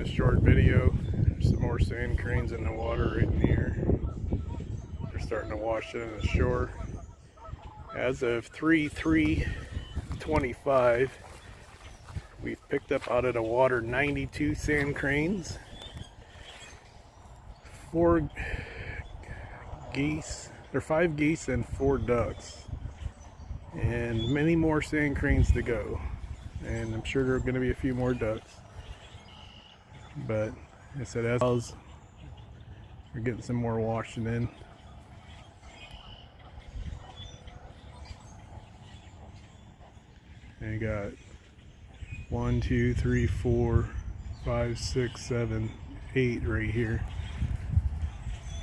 this short video. There's some more sand cranes in the water right in here. They're starting to wash in the shore. As of 3/3/25, we've picked up out of the water 92 sand cranes, 4 geese, or 5 geese and 4 ducks, and many more sand cranes to go. And I'm sure there are going to be a few more ducks. But I said, as we're getting some more washing in. And you got 1, 2, 3, 4, 5, 6, 7, 8 right here.